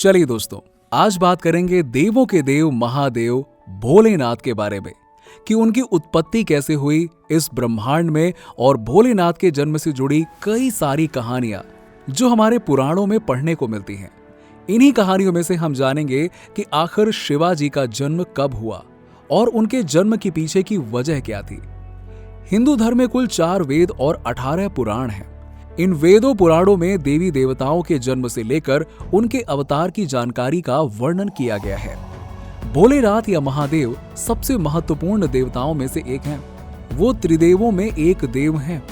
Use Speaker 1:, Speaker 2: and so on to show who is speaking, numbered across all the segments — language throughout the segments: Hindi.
Speaker 1: चलिए दोस्तों, आज बात करेंगे देवों के देव महादेव भोलेनाथ के बारे में कि उनकी उत्पत्ति कैसे हुई इस ब्रह्मांड में और भोलेनाथ के जन्म से जुड़ी कई सारी कहानियां जो हमारे पुराणों में पढ़ने को मिलती हैं। इन्हीं कहानियों में से हम जानेंगे कि आखिर शिवाजी का जन्म कब हुआ और उनके जन्म के पीछे की वजह क्या थी। हिंदू धर्म में कुल 4 वेद और 18 पुराण हैं। इन वेदों पुराणों में देवी देवताओं के जन्म से लेकर उनके अवतार की जानकारी का वर्णन किया गया है। भोलेनाथ या महादेव सबसे महत्वपूर्ण देवताओं में से एक हैं। वो त्रिदेवों में एक देव हैं।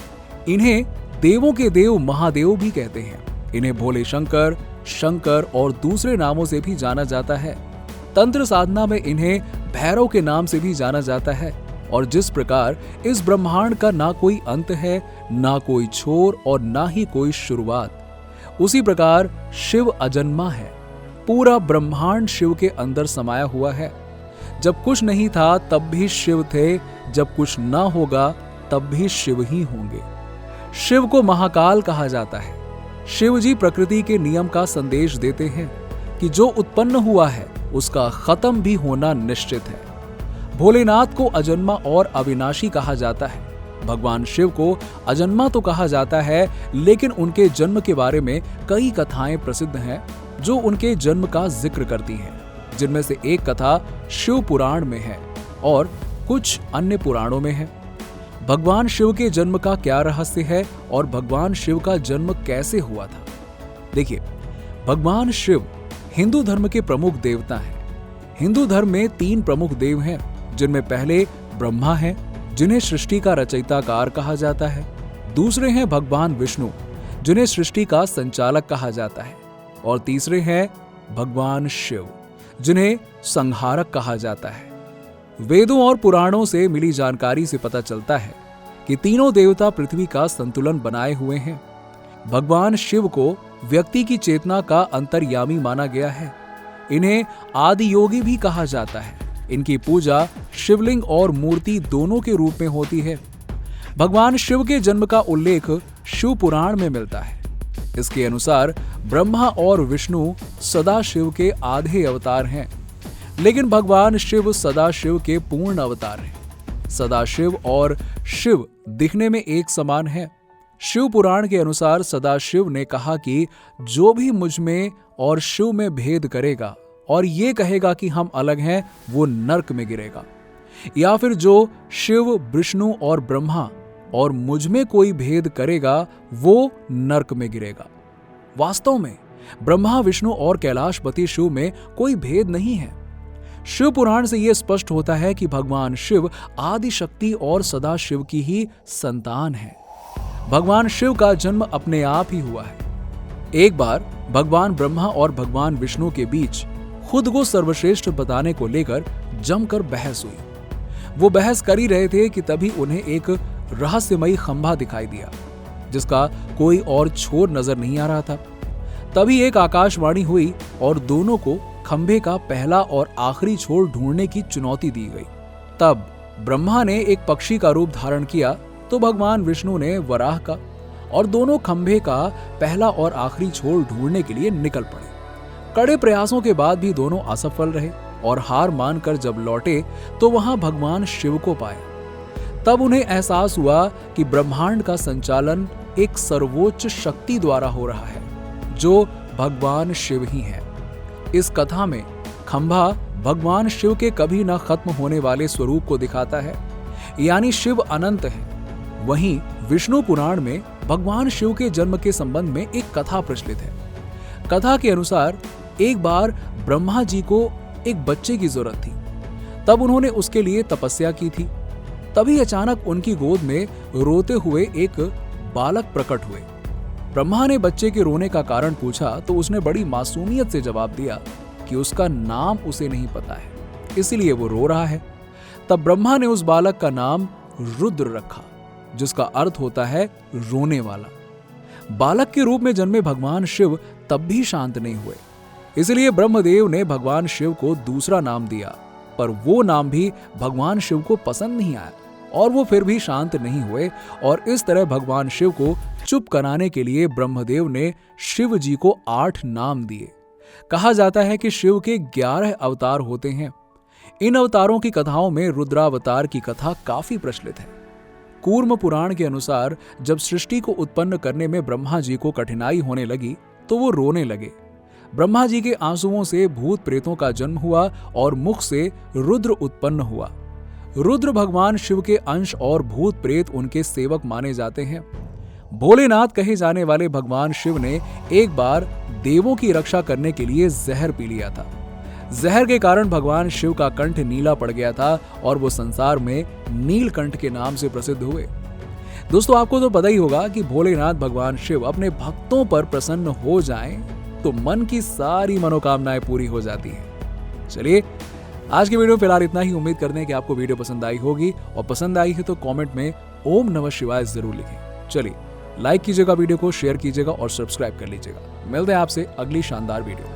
Speaker 1: इन्हें देवों के देव महादेव भी कहते हैं। इन्हें भोले शंकर, शंकर और दूसरे नामों से भी जाना जाता है। तंत्र साधना में इन्हें भैरव के नाम से भी जाना जाता है। और जिस प्रकार इस ब्रह्मांड का ना कोई अंत है, ना कोई छोर और ना ही कोई शुरुआत, उसी प्रकार शिव अजन्मा है। पूरा ब्रह्मांड शिव के अंदर समाया हुआ है। जब कुछ नहीं था तब भी शिव थे, जब कुछ ना होगा तब भी शिव ही होंगे। शिव को महाकाल कहा जाता है। शिव जी प्रकृति के नियम का संदेश देते हैं कि जो उत्पन्न हुआ है उसका खत्म भी होना निश्चित है। भोलेनाथ को अजन्मा और अविनाशी कहा जाता है। भगवान शिव को अजन्मा तो कहा जाता है, लेकिन उनके जन्म के बारे में कई कथाएं प्रसिद्ध हैं जो उनके जन्म का जिक्र करती हैं, जिनमें से एक कथा शिव पुराण में है और कुछ अन्य पुराणों में है। भगवान शिव के जन्म का क्या रहस्य है और भगवान शिव का जन्म कैसे हुआ था? देखिए, भगवान शिव हिंदू धर्म के प्रमुख देवता हैं। हिंदू धर्म में 3 प्रमुख देव हैं, जिनमें पहले ब्रह्मा हैं, जिन्हें सृष्टि का रचयिताकार कहा जाता है। दूसरे हैं भगवान विष्णु, जिन्हें सृष्टि का संचालक कहा जाता है। और तीसरे हैं भगवान शिव, जिन्हें संहारक कहा जाता है। वेदों और पुराणों से मिली जानकारी से पता चलता है कि तीनों देवता पृथ्वी का संतुलन बनाए हुए हैं। भगवान शिव को व्यक्ति की चेतना का अंतर्यामी माना गया है। इन्हें आदि योगी भी कहा जाता है। इनकी पूजा शिवलिंग और मूर्ति दोनों के रूप में होती है। भगवान शिव के जन्म का उल्लेख शिव पुराण में मिलता है। इसके अनुसार ब्रह्मा और विष्णु सदाशिव के आधे अवतार हैं, लेकिन भगवान शिव सदाशिव के पूर्ण अवतार हैं। सदाशिव और शिव दिखने में एक समान है। शिव पुराण के अनुसार सदाशिव ने कहा कि जो भी मुझ में और शिव में भेद करेगा और ये कहेगा कि हम अलग हैं, वो नर्क में गिरेगा। या फिर जो शिव, विष्णु और ब्रह्मा और मुझ में कोई भेद करेगा, वो नर्क में गिरेगा। वास्तव में ब्रह्मा, विष्णु और कैलाशपति शिव में कोई भेद नहीं है। शिव पुराण से यह स्पष्ट होता है कि भगवान शिव आदि शक्ति और सदा शिव की ही संतान है। भगवान शिव का जन्म अपने आप ही हुआ है। एक बार भगवान ब्रह्मा और भगवान विष्णु के बीच खुद को सर्वश्रेष्ठ बताने को लेकर जमकर बहस हुई। वो बहस कर ही रहे थे कि तभी उन्हें एक रहस्यमयी खंभा दिखाई दिया, जिसका कोई और छोर नजर नहीं आ रहा था। तभी एक आकाशवाणी हुई और दोनों को खंभे का पहला और आखिरी छोर ढूंढने की चुनौती दी गई। तब ब्रह्मा ने एक पक्षी का रूप धारण किया तो भगवान विष्णु ने वराह का, और दोनों खंभे का पहला और आखिरी छोर ढूंढने के लिए निकल पड़े। कड़े प्रयासों के बाद भी दोनों असफल रहे और हार मानकर जब लौटे तो वहां भगवान शिव को पाया। तब उन्हें एहसास हुआ कि ब्रह्मांड का संचालन एक सर्वोच्च शक्ति द्वारा हो रहा है, जो भगवान शिव ही है। इस कथा में खंभा भगवान शिव के कभी न खत्म होने वाले स्वरूप को दिखाता है, यानी शिव अनंत है। वहीं विष्णु पुराण में भगवान शिव के जन्म के संबंध में एक कथा प्रचलित है। कथा के अनुसार एक बार ब्रह्मा जी को एक बच्चे की जरूरत थी। तब उन्होंने उसके लिए तपस्या की थी। तभी अचानक उनकी गोद में रोते हुए एक बालक प्रकट हुए। ब्रह्मा ने बच्चे के रोने का कारण पूछा तो उसने बड़ी मासूमियत से जवाब दिया कि उसका नाम उसे नहीं पता है, इसलिए वो रो रहा है। तब ब्रह्मा ने उस बालक का नाम रुद्र रखा, जिसका अर्थ होता है रोने वाला। बालक के रूप में जन्मे भगवान शिव तब भी शांत नहीं हुए, इसलिए ब्रह्मदेव ने भगवान शिव को दूसरा नाम दिया, पर वो नाम भी भगवान शिव को पसंद नहीं आया और वो फिर भी शांत नहीं हुए। और इस तरह भगवान शिव को चुप कराने के लिए ब्रह्मदेव ने शिव जी को 8 नाम दिए, कहा जाता है कि शिव के 11 अवतार होते हैं। इन अवतारों की कथाओं में रुद्रावतार की कथा काफी प्रचलित है। कूर्म पुराण के अनुसार जब सृष्टि को उत्पन्न करने में ब्रह्मा जी को कठिनाई होने लगी तो वो रोने लगे। ब्रह्मा जी के आंसुओं से भूत प्रेतों का जन्म हुआ और मुख से रुद्र उत्पन्न हुआ। रुद्र भगवान शिव के अंश और भूत प्रेत उनके सेवक माने जाते हैं। भोलेनाथ कहे जाने वाले भगवान शिव ने एक बार देवों की रक्षा करने के लिए जहर पी लिया था। जहर के कारण भगवान शिव का कंठ नीला पड़ गया था और वो संसार में नीलकंठ के नाम से प्रसिद्ध हुए। दोस्तों, आपको तो पता ही होगा कि भोलेनाथ भगवान शिव अपने भक्तों पर प्रसन्न हो जाएं तो मन की सारी मनोकामनाएं पूरी हो जाती हैं। चलिए, आज की वीडियो फिलहाल इतना ही। उम्मीद करते हैं कि आपको वीडियो पसंद आई होगी, और पसंद आई है तो कमेंट में ओम नमः शिवाय जरूर लिखें। चलिए, लाइक कीजिएगा, वीडियो को शेयर कीजिएगा और सब्सक्राइब कर लीजिएगा। मिलते हैं आपसे अगली शानदार वीडियो में।